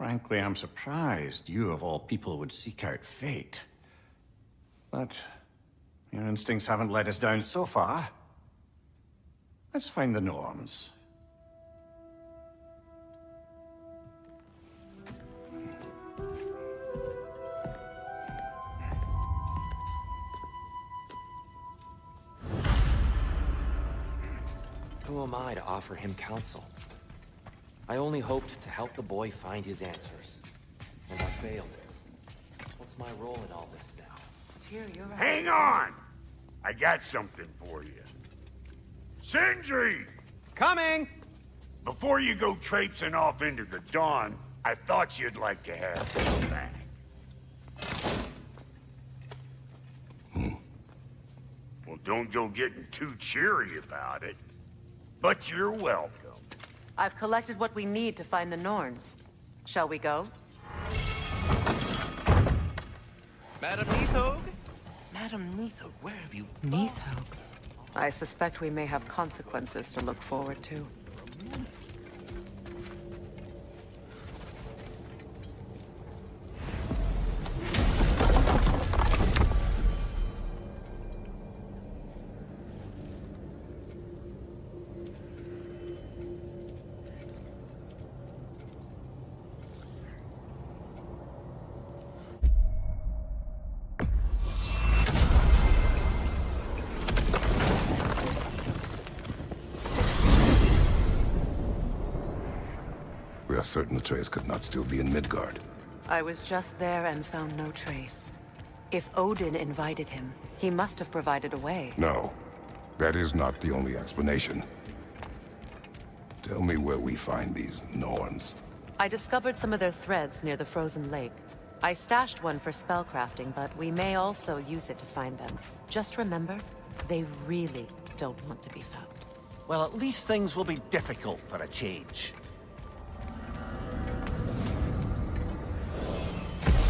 Frankly, I'm surprised you of all people would seek out fate. But your instincts haven't let us down so far. Let's find the norms. Who am I to offer him counsel? I only hoped to help the boy find his answers. And I failed. What's my role in all this now? Here, you're right. Hang on! I got something for you. Sindri! Coming! Before you go traipsing off into the dawn, I thought you'd like to have this back. Well, don't go getting too cheery about it. But you're welcome. I've collected what we need to find the Norns. Shall we go? Madam Neathog? Madam Neathog, where have you been? Neathog. I suspect we may have consequences to look forward to. We are certain Atreus could not still be in Midgard. I was just there and found no trace. If Odin invited him, he must have provided a way. No, that is not the only explanation. Tell me where we find these Norns. I discovered some of their threads near the frozen lake. I stashed one for spellcrafting, but we may also use it to find them. Just remember, they really don't want to be found. Well, at least things will be difficult for a change.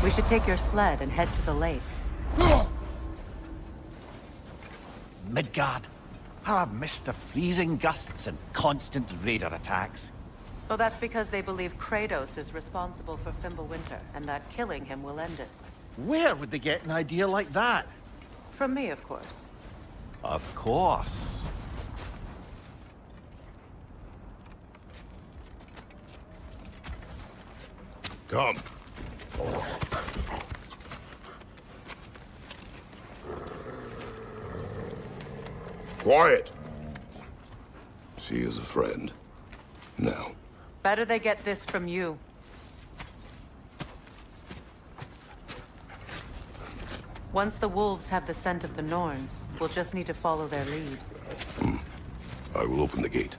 We should take your sled and head to the lake. Midgard. How I've missed the freezing gusts and constant raider attacks. Well, that's because they believe Kratos is responsible for Fimbulwinter, and that killing him will end it. Where would they get an idea like that? From me, of course. Of course. Come. Quiet! She is a friend. Now. Better they get this from you. Once the wolves have the scent of the Norns, we'll just need to follow their lead. I will open the gate.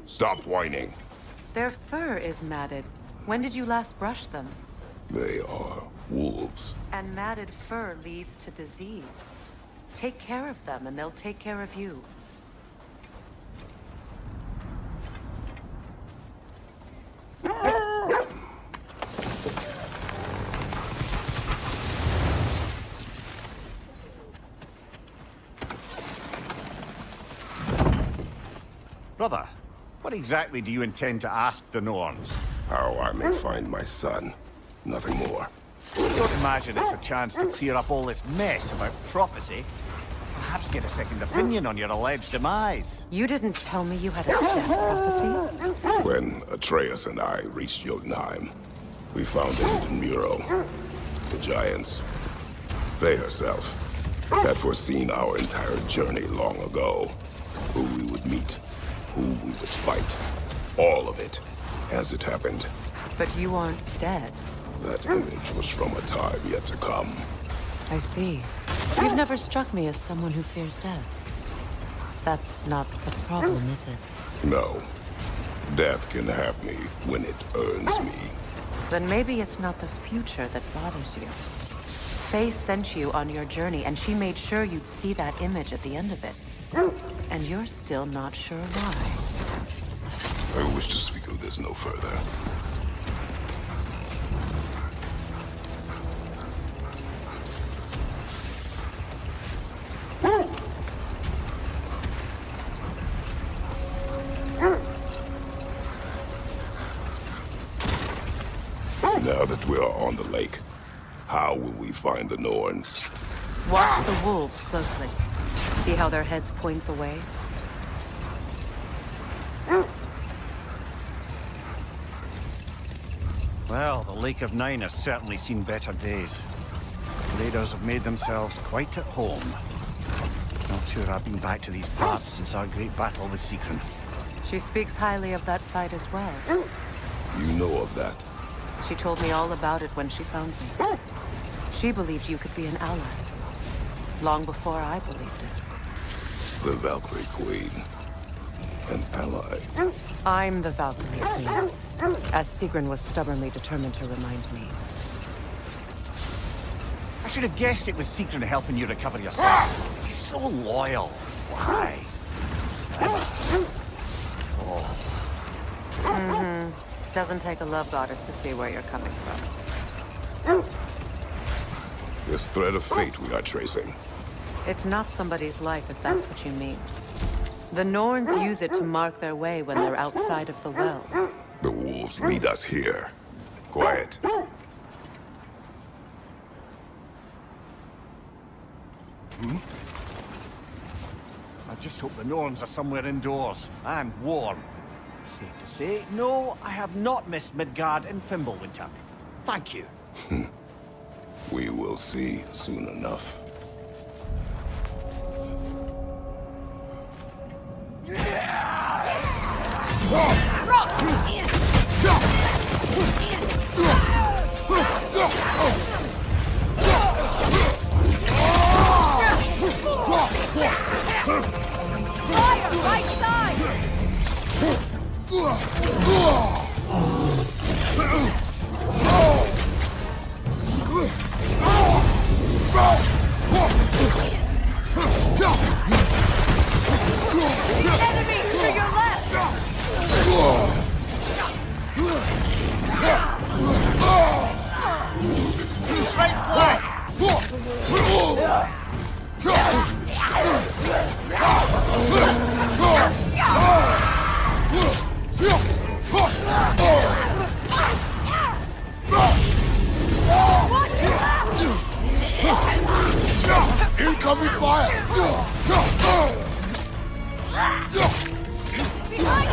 Stop whining. Their fur is matted. When did you last brush them? They are wolves. And matted fur leads to disease. Take care of them, and they'll take care of you. Brother, what exactly do you intend to ask the Norns? How I may find my son. Nothing more. Don't imagine it's a chance to clear up all this mess about prophecy. Perhaps get a second opinion on your alleged demise. You didn't tell me you had a death prophecy. When Atreus and I reached Jotunheim, we found a hidden mural. The giants, Faye herself, had foreseen our entire journey long ago. Who we would meet, who we would fight. All of it, as it happened. But you aren't dead. That image was from a time yet to come. I see. You've never struck me as someone who fears death. That's not the problem, is it? No. Death can have me when it earns me. Then maybe it's not the future that bothers you. Faye sent you on your journey, and she made sure you'd see that image at the end of it. And you're still not sure why. I wish to speak of this no further. Now that we are on the lake, how will we find the Norns? Watch the wolves closely. See how their heads point the way? Well, the Lake of Nine has certainly seen better days. Raiders have made themselves quite at home. Not sure I've been back to these parts since our great battle with Secret. She speaks highly of that fight as well. You know of that? She told me all about it when she found me. She believed you could be an ally. Long before I believed it. The Valkyrie Queen. An ally. I'm the Valkyrie Queen. As Sigrun was stubbornly determined to remind me. I should have guessed it was Secret helping you recover yourself. He's so loyal. Why? Doesn't take a love goddess to see where you're coming from. This thread of fate we are tracing. It's not somebody's life, if that's what you mean. The Norns use it to mark their way when they're outside of the well. The wolves lead us here. Quiet. I just hope the Norns are somewhere indoors and warm. Safe to say, no, I have not missed Midgard in Fimbulwinter. Thank you. We will see soon enough. Fire! Right side! Enemy to your left! Right flank! Incoming fire! Behind you!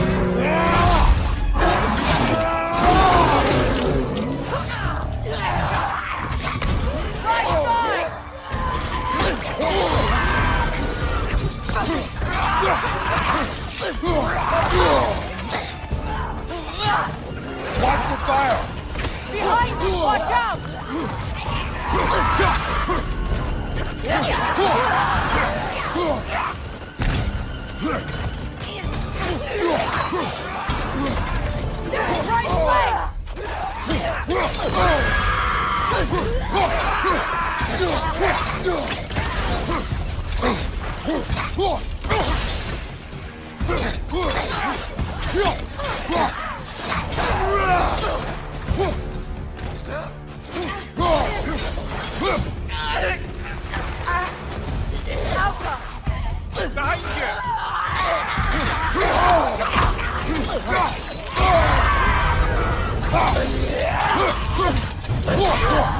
Down! Watch the fire! Behind you! Watch out! Right flank! Behind you!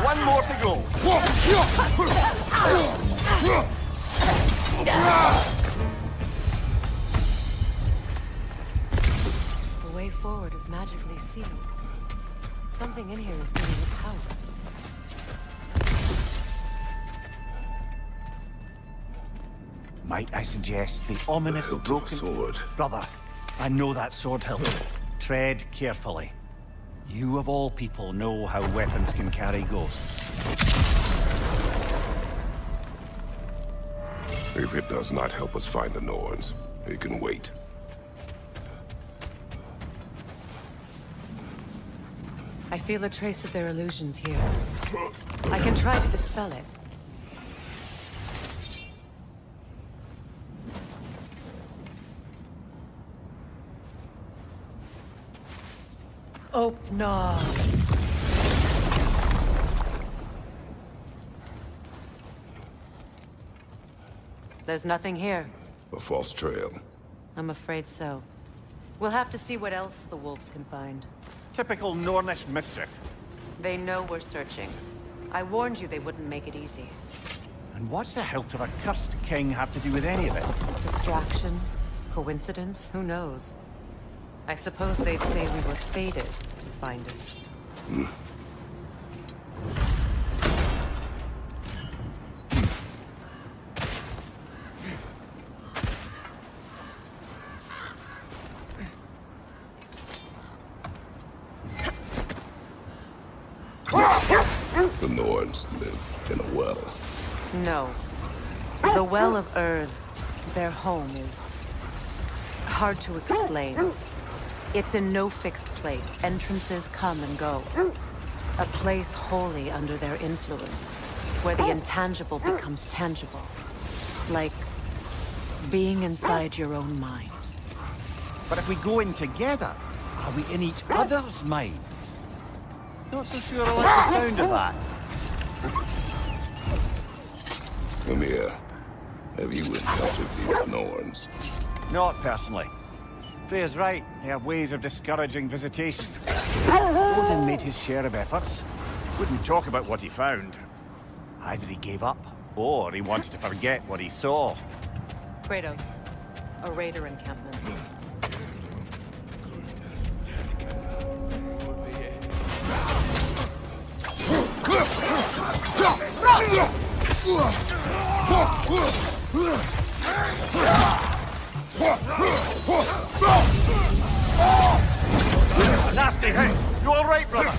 One more to go. The way forward is magically sealed. Something in here is giving it power. Might I suggest the ominous hilt of a broken sword. Brother, I know that sword hilt. Tread carefully. You of all people know how weapons can carry ghosts. If it does not help us find the Norns, it can wait. I feel a trace of their illusions here. I can try to dispel it. Open. There's nothing here. A false trail. I'm afraid so. We'll have to see what else the wolves can find. Typical Nornish mischief. They know we're searching. I warned you they wouldn't make it easy. And what's the hilt of a cursed king have to do with any of it? Distraction? Coincidence? Who knows? I suppose they'd say we were fated to find us. The Norns live in a well. No. The Well of Earth, their home, is hard to explain. It's in no fixed place. Entrances come and go. A place wholly under their influence, where the intangible becomes tangible. Like being inside your own mind. But if we go in together, are we in each other's minds? Not so sure I like the sound of that. Come here. Have you encountered these Norns? Not personally. Freya's right. They have ways of discouraging visitation. Odin made his share of efforts. Wouldn't talk about what he found. Either he gave up, or he wanted to forget what he saw. Kratos, a raider encampment. Nasty hit! You all right, brother?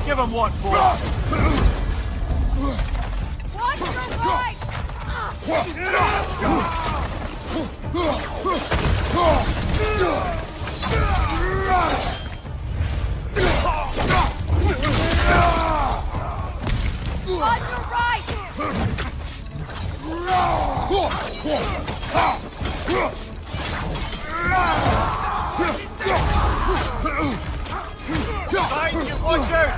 Give him what for? Watch your right! On your right! Behind you, watch out!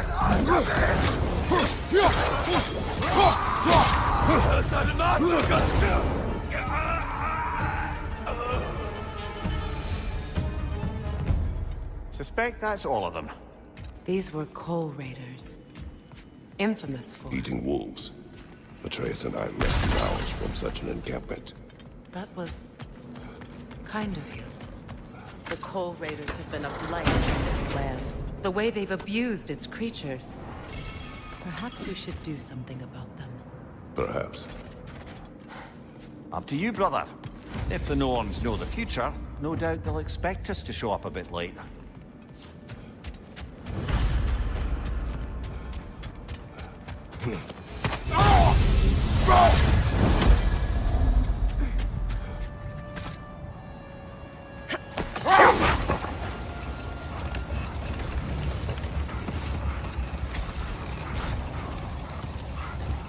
Suspect that's all of them. These were coal raiders. Infamous for... Eating wolves. Atreus and I rescued ours from such an encampment. That was... kind of you. The coal raiders have been a blight on this land. The way they've abused its creatures. Perhaps we should do something about them. Perhaps. Up to you, brother. If the Norns know the future, no doubt they'll expect us to show up a bit late.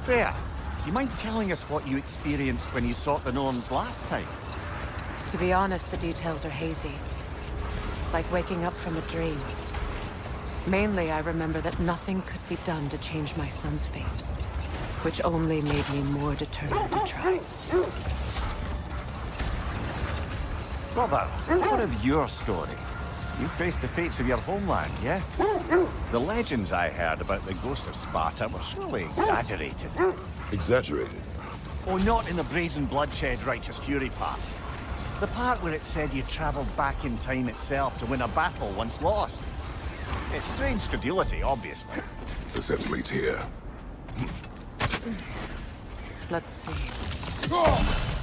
There. Do you mind telling us what you experienced when you sought the Norns last time? To be honest, the details are hazy. Like waking up from a dream. Mainly, I remember that nothing could be done to change my son's fate. Which only made me more determined to try. Brother, what of your story? You faced the fates of your homeland, yeah? The legends I heard about the ghost of Sparta were surely exaggerated. Exaggerated. Oh, not in the brazen bloodshed righteous fury part. The part where it said you traveled back in time itself to win a battle once lost. It's strange credulity, obviously. The set fleet's here. Let's see.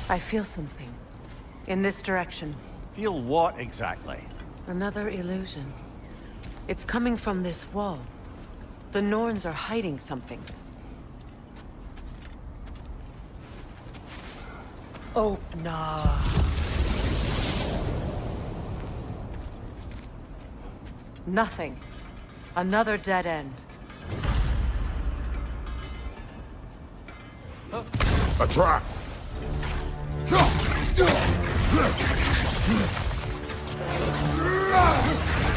I feel something. In this direction. Feel what exactly? Another illusion. It's coming from this wall. The Norns are hiding something. Oh, no. Nothing. Another dead end. A trap!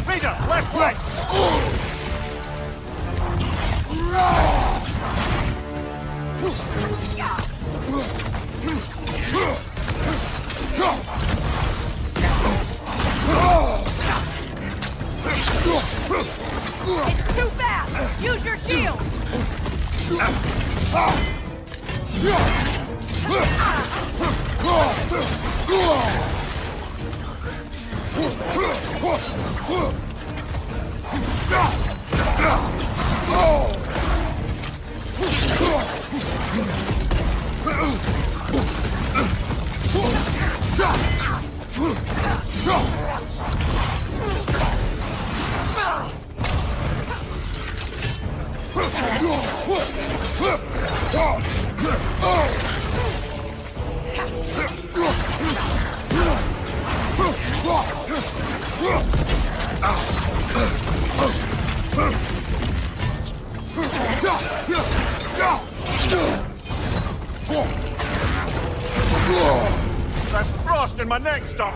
Leader, left leg! It's too fast! Use your shield! That's frost in my neck stop!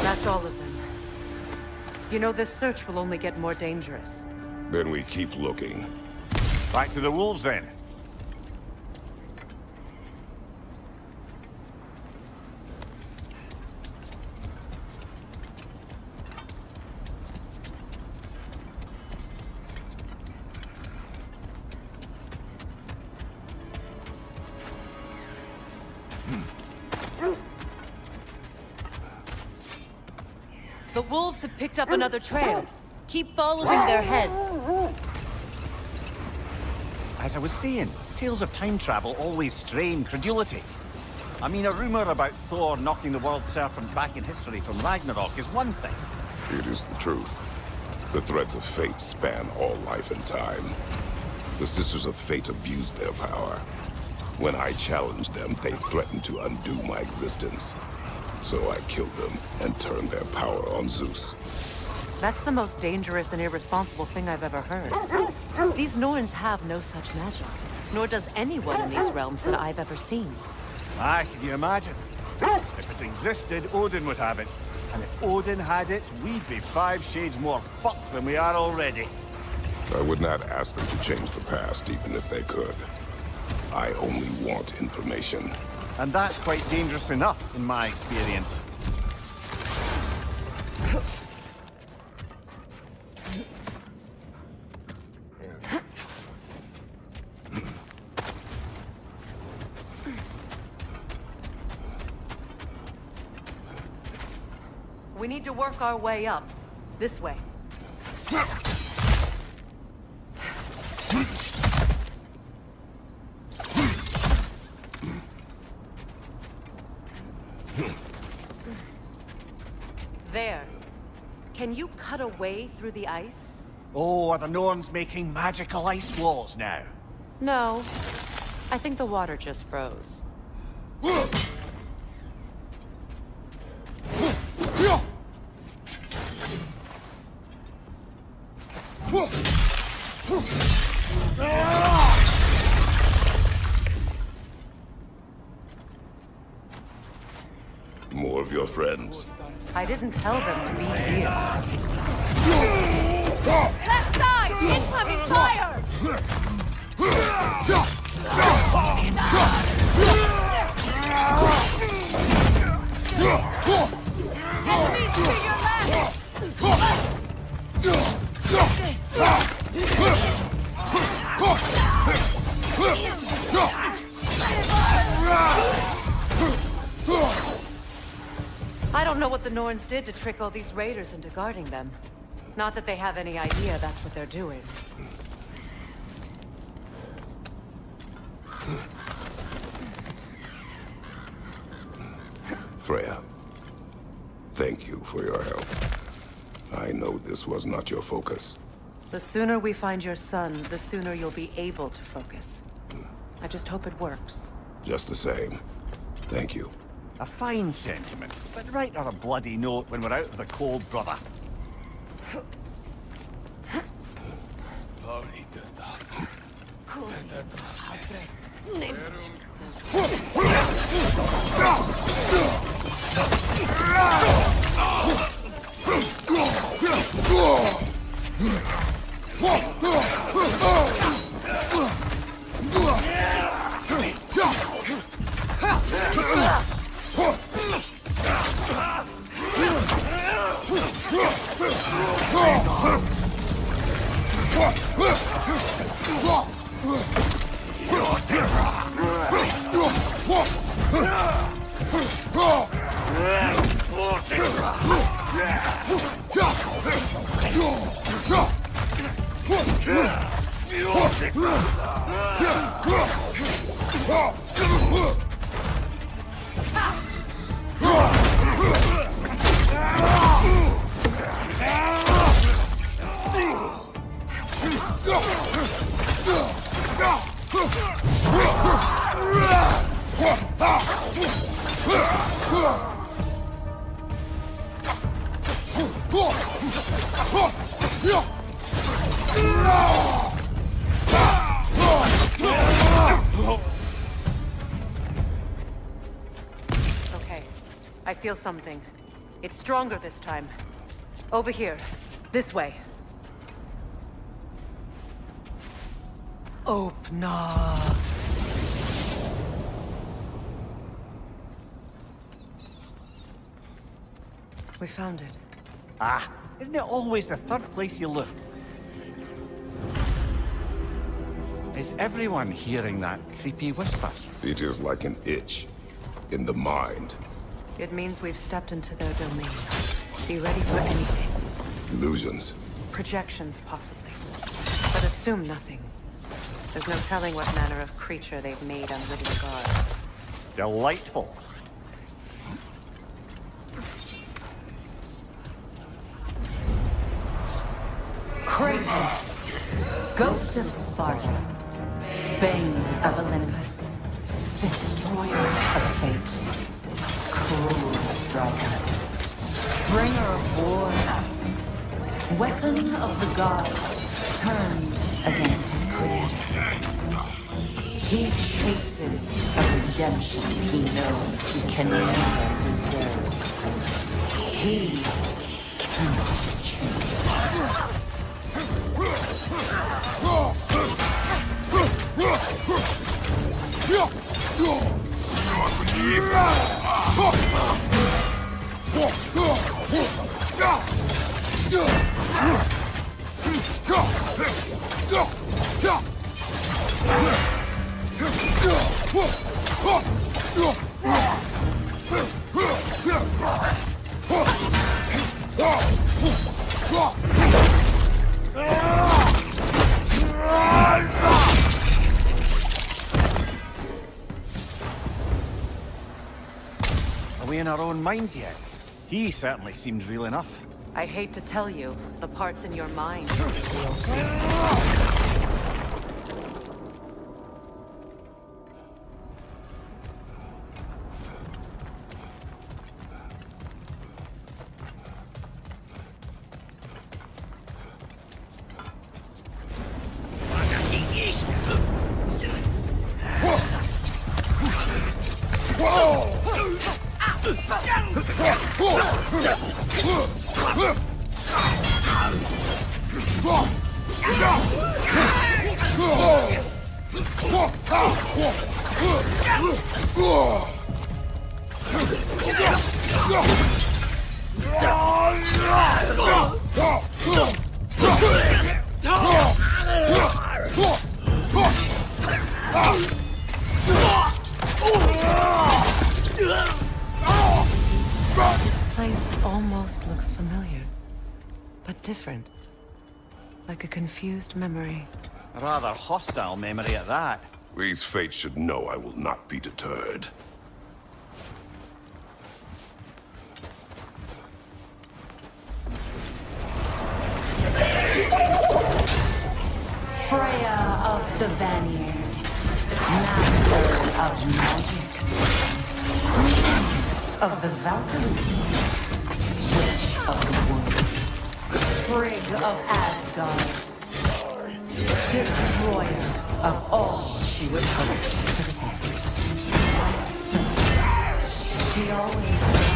That's all of them. You know, this search will only get more dangerous. Then we keep looking. Back to the wolves, then. The wolves have picked up another trail. Keep following their heads. As I was saying, tales of time travel always strain credulity. I mean, a rumor about Thor knocking the world serpent back in history from Ragnarok is one thing. It is the truth. The threads of fate span all life and time. The Sisters of Fate abused their power. When I challenged them, they threatened to undo my existence. So I killed them and turned their power on Zeus. That's the most dangerous and irresponsible thing I've ever heard. These Norns have no such magic, nor does anyone in these realms that I've ever seen. Aye, can you imagine? If it existed, Odin would have it. And if Odin had it, we'd be 5 shades more fucked than we are already. I would not ask them to change the past, even if they could. I only want information. And that's quite dangerous enough, in my experience. We need to work our way up. This way. There. Can you cut a way through the ice? Oh, are the Norns making magical ice walls now? No. I think the water just froze. More of your friends. I didn't tell them to be here. Left side! Incoming fire! Enemies to your left! the Norns did to trick all these raiders into guarding them. Not that they have any idea that's what they're doing. Freya, thank you for your help. I know this was not your focus. The sooner we find your son, the sooner you'll be able to focus. I just hope it works. Just the same, thank you. A fine sentiment, but write her a bloody note when we're out of the cold, brother. Okay. I feel something. It's stronger this time. Over here. This way. Open up. We found it. Ah, isn't it always the third place you look? Is everyone hearing that creepy whisper? It is like an itch in the mind. It means we've stepped into their domain. Be ready for anything. Illusions. Projections, possibly. But assume nothing. There's no telling what manner of creature they've made unwitting guards. Delightful. Kratos, Ghost of Sparta, Bane of Olympus, Destroyer of Fate, Cruel Striker, Bringer of War, Weapon of the Gods, turned against his creators. He chases a redemption he knows he can never deserve. He cannot change. Are we in our own minds yet? He certainly seemed real enough. I hate to tell you, the parts in your mind feel plays familiar, but different. Like a confused memory. A rather hostile memory at that. These fates should know I will not be deterred. Freya of the Vanir, master of magics, queen of the Valkyries, witch of the woods, Frigg of Asgard, destroyer of all she would hope to protect. She always says,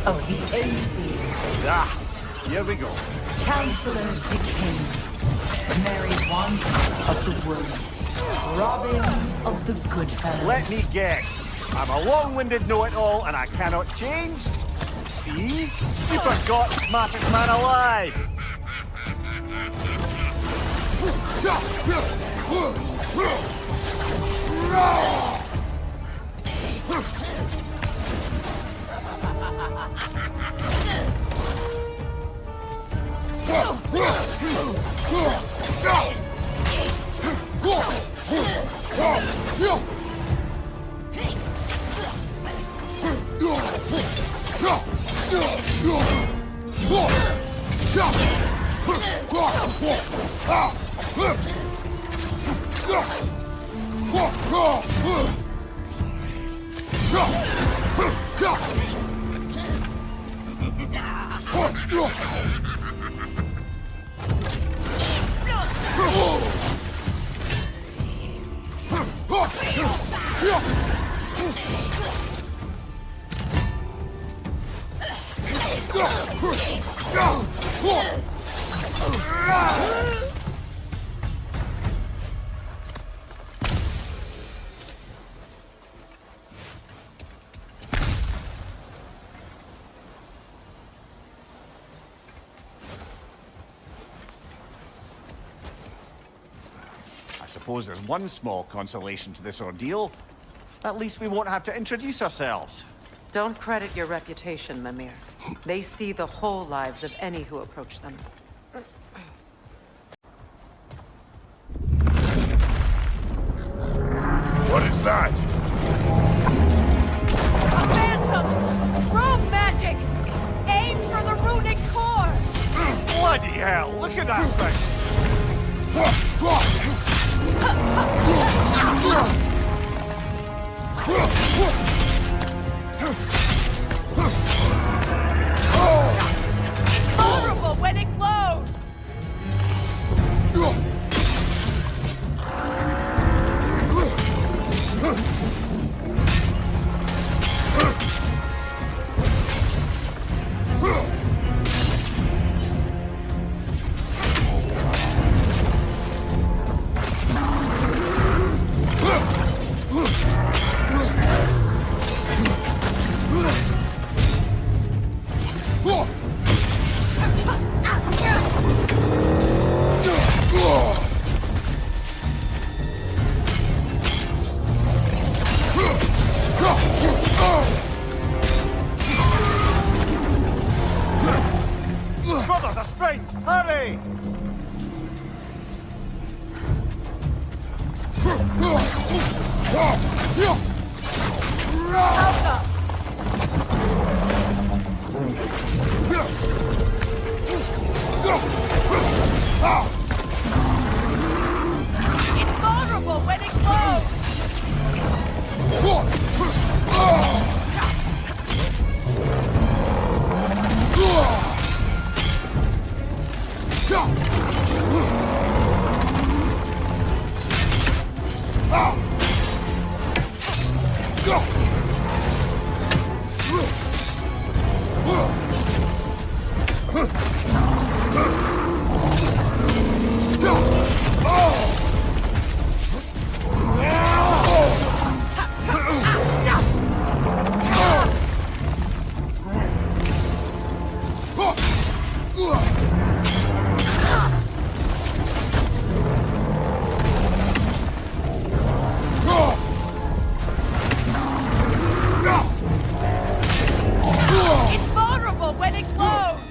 of the Aesir. Here we go. Counselor to Kings, Merry Wanderer of the Woods, Robin of the Goodfellas. Let me guess. I'm a long-winded know-it-all and I cannot change? See? You forgot smartest man alive! I suppose there's one small consolation to this ordeal. At least we won't have to introduce ourselves. Don't credit your reputation, Mimir. They see the whole lives of any who approach them. What is that? A phantom! Rogue magic! Aim for the runic core! Bloody hell! Look at that thing! Vulnerable when it glows! points! Hurry! It's vulnerable when it glows! It's vulnerable when it glows!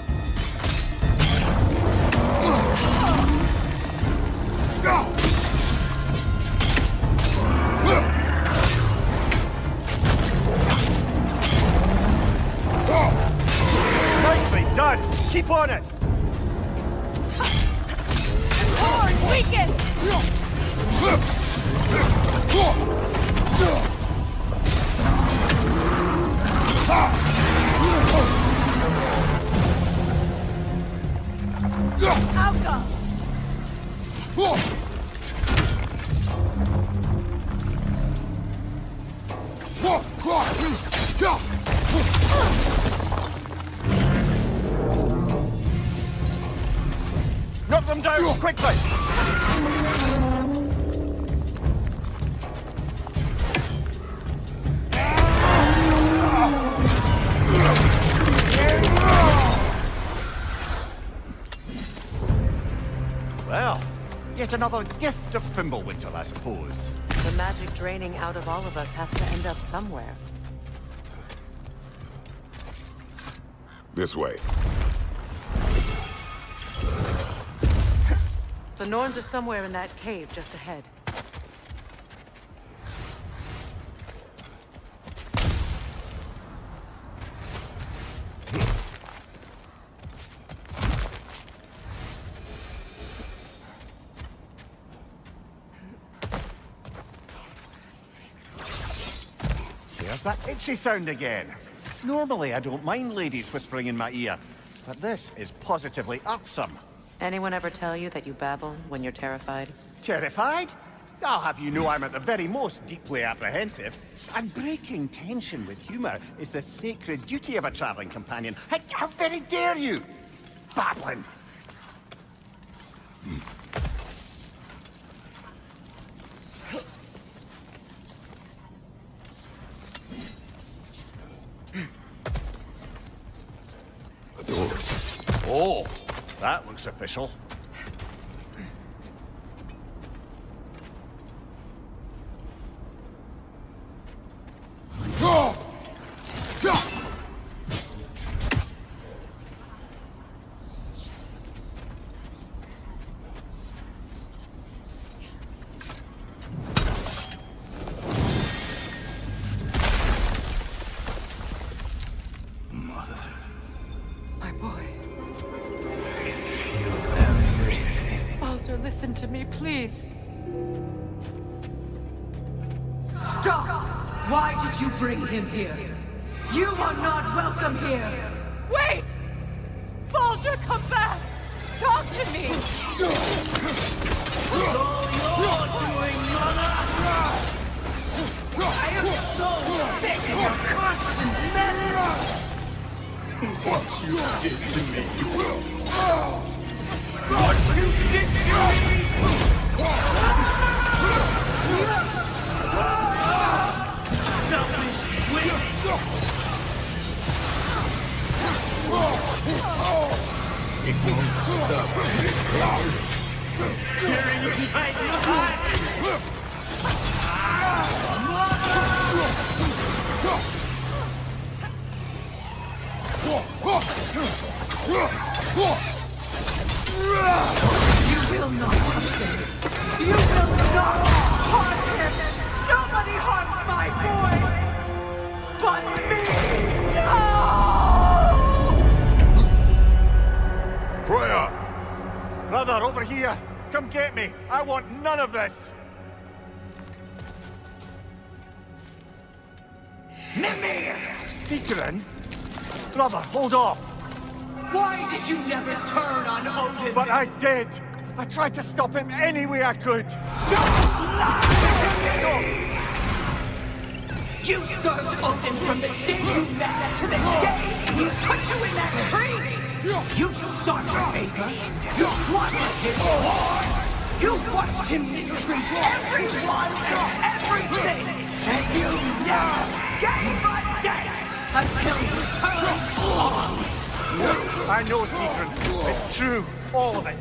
Nicely done! Keep on it! Horn weaken! Alka! Knock them down, quickly! Well, yet another gift of Fimbulwinter, I suppose. The magic draining out of all of us has to end up somewhere. This way. The Norns are somewhere in that cave just ahead. There's that itchy sound again. Normally, I don't mind ladies whispering in my ear, but this is positively irksome. Anyone ever tell you that you babble when you're terrified? Terrified? I'll have you know I'm at the very most deeply apprehensive. And breaking tension with humor is the sacred duty of a traveling companion. How very dare you! Babbling! A door. Oh, that looks official. My boy. Baldur, listen to me, please. Stop! Why did you bring him here? You are not welcome here! Wait! Baldur, come back! Talk to me! I am so sick of your constant menace! What you did to me. What you did to me! Selfish witch! It won't stop. Tearing you behind your heart! Brother, over here! Come get me! I want none of this! Mimir! Seekerin? Brother, hold off! Why did you never turn on Odin? But I did! I tried to stop him any way I could! You served Odin from the day you met to the day he put you in that tree! You sought favor, you wanted his reward, you watched him mistreat everyone and everything, and you never gave a damn until you turned on. I know, Seekerin. It's true, all of it.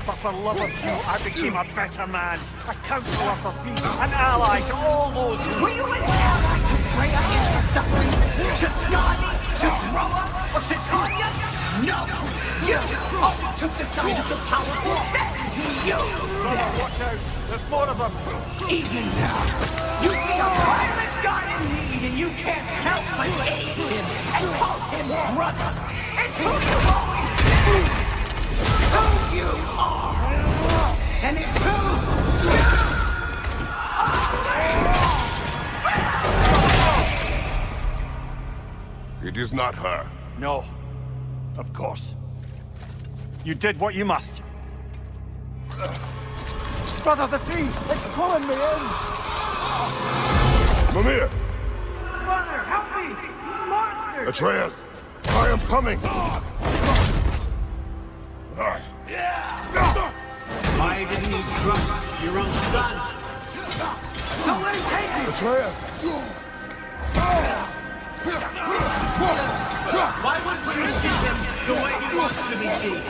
But for love of you, I became a better man, a counselor for peace, an ally to all those who... Were you an ally to Freya in her suffering? To Skadi? To Groa? Or to Tanya? No! You only took the side of the powerful, then you used Brother, them! watch out! There's more of them! Even now, you see a violent god in need and you can't help but aid him and call him brother! It's who you've always been! Who you are! And it's who you are! It is not her. No. Of course. You did what you must. Brother, the tree! It's pulling me in! Mimir! Brother, help me! Monster! Atreus! I am coming! Why didn't you trust your own son? Don't let him take you! Atreus! Why wouldn't you see him the way he wants to be seen?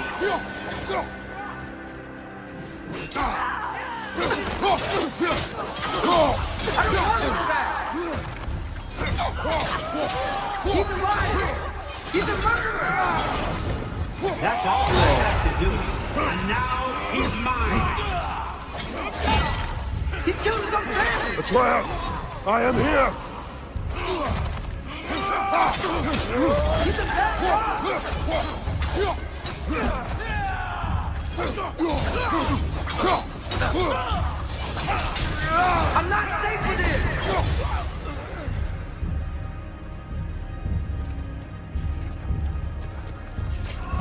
He's alive! He's a murderer! That's all I have to do. And now he's mine! He's killed his own family! Atreus! I am here! He's a bad I'm not safe with this!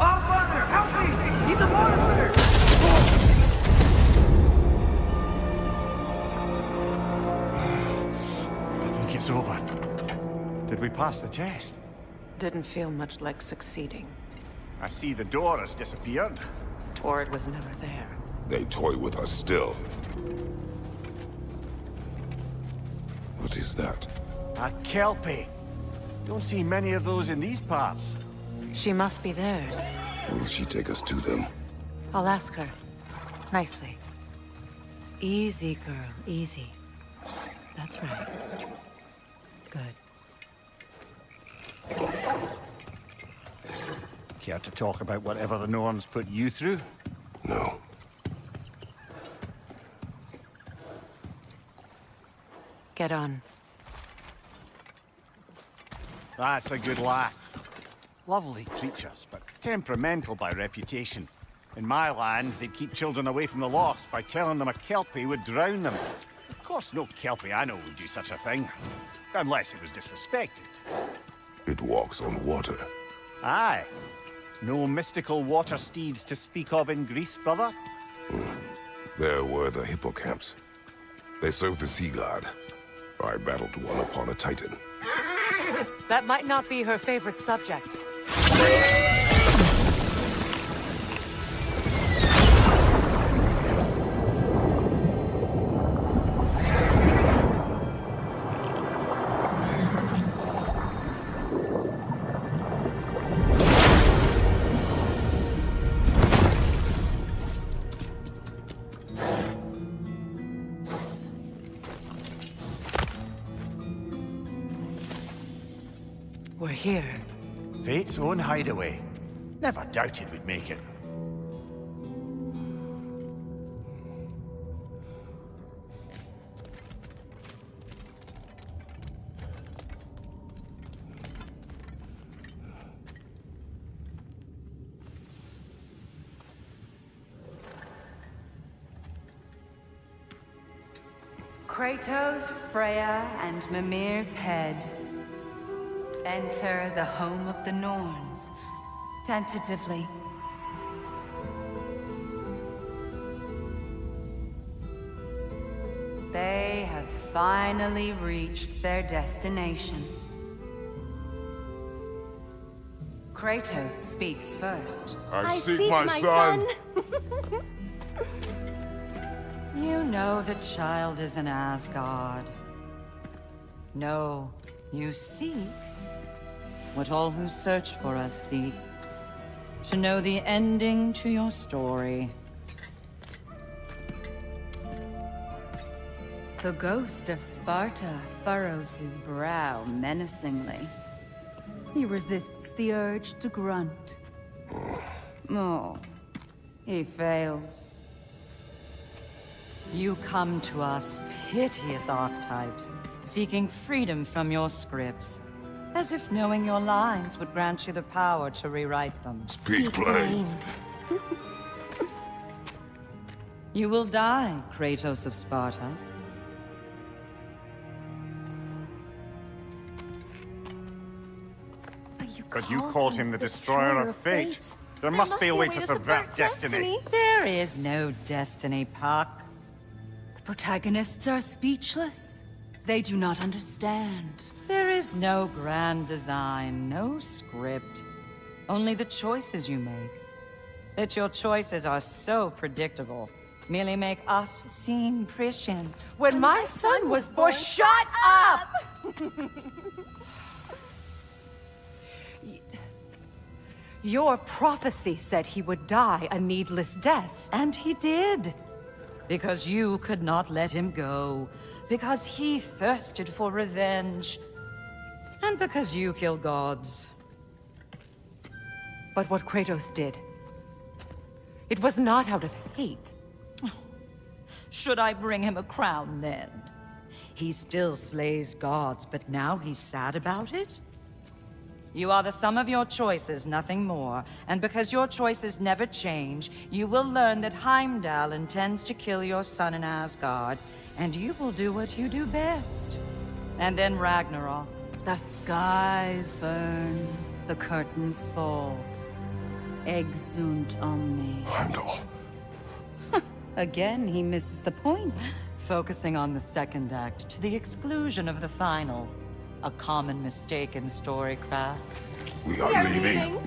Oh, Father, help me! He's a monster! I think it's over. Did we pass the test? Didn't feel much like succeeding. I see the door has disappeared. Or it was never there. They toy with us still. What is that? A Kelpie. Don't see many of those in these parts. She must be theirs. Will she take us to them? I'll ask her. Nicely. Easy, girl. Easy. That's right. Good. Care to talk about whatever the Norns put you through? No. Get on. That's a good lass. Lovely creatures, but temperamental by reputation. In my land, they'd keep children away from the lost by telling them a Kelpie would drown them. Of course, no Kelpie I know would do such a thing. Unless it was disrespected. It walks on water. Aye. No mystical water steeds to speak of in Greece, brother? There were the hippocamps. They served the sea god. I battled one upon a titan. That might not be her favorite subject. We're here. Fate's own hideaway. Never doubted we'd make it. Kratos, Freya, and Mimir's head. Enter the home of the Norns, tentatively. They have finally reached their destination. Kratos speaks first. I seek my son. You know the child is in Asgard. No, you seek what all who search for us seek. To know the ending to your story. The ghost of Sparta furrows his brow menacingly. He resists the urge to grunt. Oh, he fails. You come to us, piteous archetypes, seeking freedom from your scripts. As if knowing your lines would grant you the power to rewrite them. Speak plain. You will die, Kratos of Sparta. But you called him the Destroyer of Fate. There must be a way to subvert destiny. There is no destiny, Puck. The protagonists are speechless. They do not understand. There is no grand design, no script. Only the choices you make. That your choices are so predictable, merely make us seem prescient. When my son was born, shut up! Your prophecy said he would die a needless death. And he did. Because you could not let him go. Because he thirsted for revenge. And because you kill gods. But what Kratos did, it was not out of hate. Should I bring him a crown then? He still slays gods, but now he's sad about it? You are the sum of your choices, nothing more. And because your choices never change, you will learn that Heimdall intends to kill your son in Asgard, and you will do what you do best. And then Ragnarok. The skies burn, the curtains fall. Exunt omnes. Heimdall. Again, he misses the point. Focusing on the second act to the exclusion of the final. A common mistake in storycraft. We are leaving.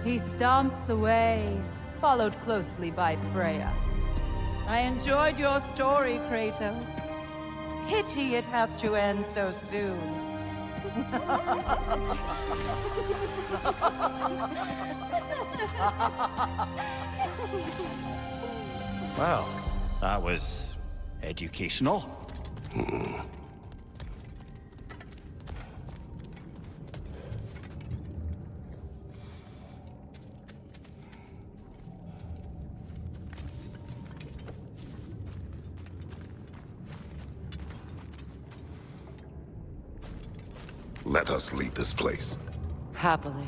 He stomps away, followed closely by Freya. I enjoyed your story, Kratos. Pity it has to end so soon. Well, that was educational. Let us leave this place. Happily.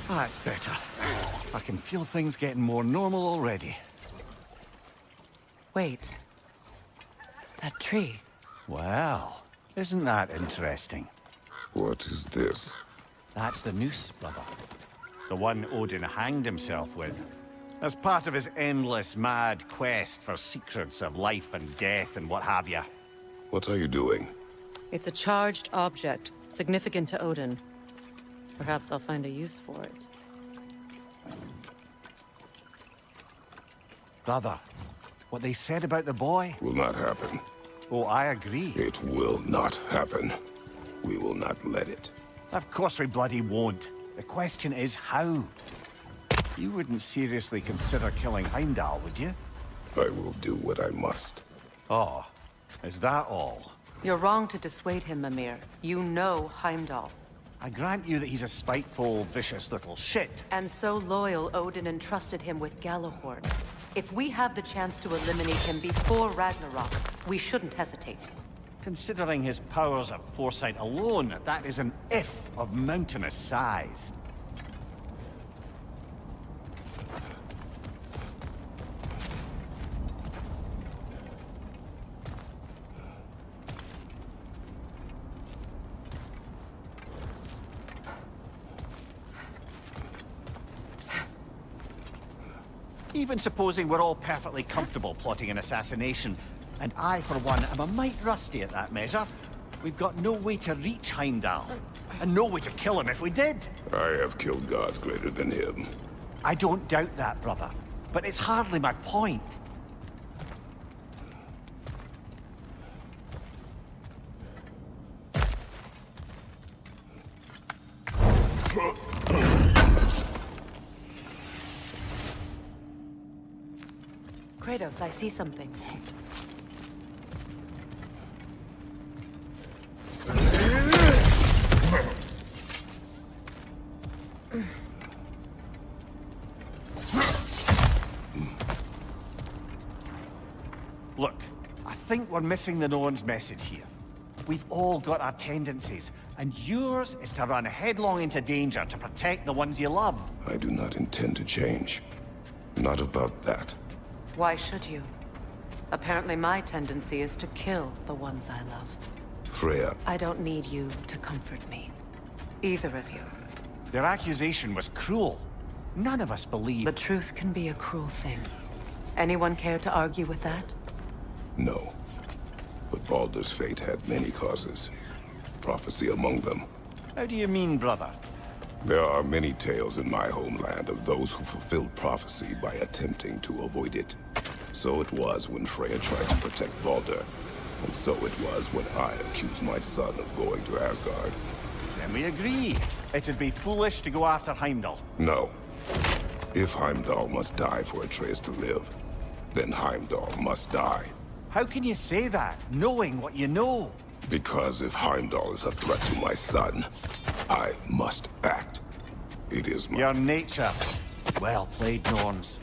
That's better. I can feel things getting more normal already. Wait. That tree. Well, isn't that interesting? What is this? That's the noose, brother. The one Odin hanged himself with. As part of his endless, mad quest for secrets of life and death and what have you. What are you doing? It's a charged object, significant to Odin. Perhaps I'll find a use for it. Brother, what they said about the boy? Will not happen. Oh, I agree. It will not happen. We will not let it. Of course we bloody won't. The question is how? You wouldn't seriously consider killing Heimdall, would you? I will do what I must. Oh, is that all? You're wrong to dissuade him, Mimir. You know Heimdall. I grant you that he's a spiteful, vicious little shit. And so loyal, Odin entrusted him with Galahorn. If we have the chance to eliminate him before Ragnarok, we shouldn't hesitate. Considering his powers of foresight alone, that is an if of mountainous size. Even supposing we're all perfectly comfortable plotting an assassination, and I, for one, am a mite rusty at that measure, we've got no way to reach Heimdall, and no way to kill him if we did. I have killed gods greater than him. I don't doubt that, brother, but it's hardly my point. Kratos, I see something. Look, I think we're missing the Norn's message here. We've all got our tendencies, and yours is to run headlong into danger to protect the ones you love. I do not intend to change. Not about that. Why should you? Apparently my tendency is to kill the ones I love. Freya, I don't need you to comfort me. Either of you. Their accusation was cruel. None of us believe... The truth can be a cruel thing. Anyone care to argue with that? no. But Baldur's fate had many causes. Prophecy among them. How do you mean, brother? There are many tales in my homeland of those who fulfilled prophecy by attempting to avoid it. So it was when Freya tried to protect Baldur. And so it was when I accused my son of going to Asgard. Then we agree. It'd be foolish to go after Heimdall. No. If Heimdall must die for Atreus to live, then Heimdall must die. How can you say that, knowing what you know? Because if Heimdall is a threat to my son, I must act. It is my... Your nature. Well played, Norns.